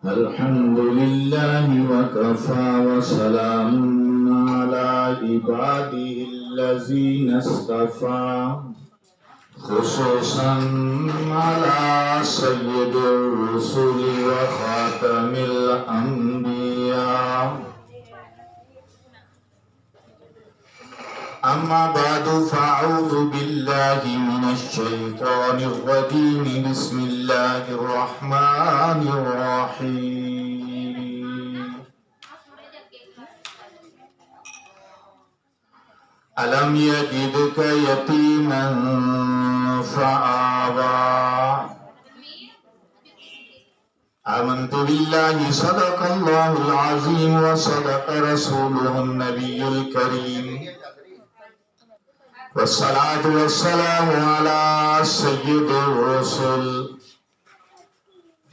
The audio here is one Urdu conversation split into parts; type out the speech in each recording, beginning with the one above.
الحمد لله وكفى وسلام على عباده الذين اصطفى خصوصا على سيد الرسل وخاتم الأنبياء. أما بعد فأعوذ بالله من الشيطان الرجيم. بسم الله الرحمن الرحيم. ألم يجدك يتيما فآوى. آمنت بالله صدق الله العظيم وصدق رسوله النبي الكريم والصلاة والسلام على سيد الرسل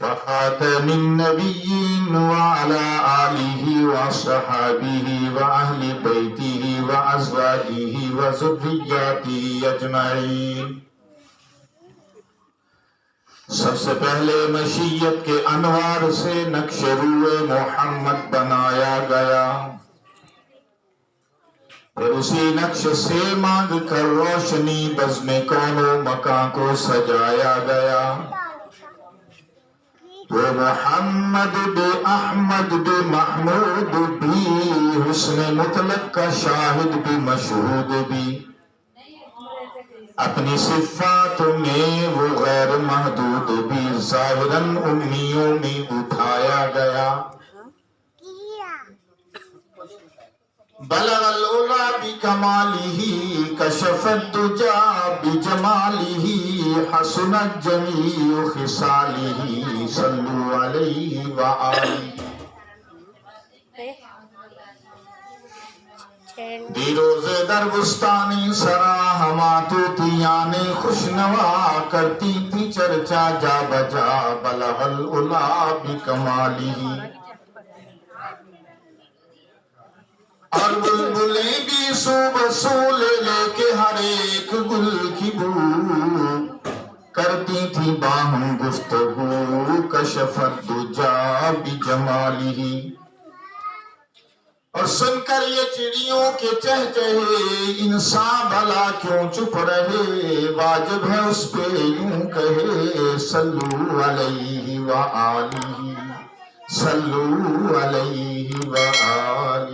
وخاتم النبيين وعلى آله وصحابه وأهل بيته وأزواجه وذرياته أجمعين. سب سے پہلے مشیت کے انوار سے نقش روئے محمد بنایا گیا، پھر اسی نقش سے مانگ کر روشنی بزم کون و مکان کو سجایا گیا. وہ محمد بے احمد بے محمود بھی، حسن مطلق کا شاہد بھی مشہود بھی، اپنی صفات میں وہ غیر محدود بھی، ظاہراً امیوں میں اٹھایا گیا. بلغ العلا بکمالہ کشف الدجا بجمالہ حسنت جمیع خصالہ صلوا علیہ وآلہ. دیروز در بستانی سرا ہماتو تیانے خوشنوا کرتی تھی چرچا جا بجا. بلغ العلا بکمالہ. اور بلبلیں بھی سو بسول لے کے ہر ایک گل کی بو کرتی تھی باہم گفتگو. کشف الدجا بجمالہ. اور سن کر یہ چڑیوں کے چہچہے انسان بھلا کیوں چپ رہے، واجب ہے اس پہ یوں کہے صلو علیہ وآلہ، صلو علیہ وآلہ.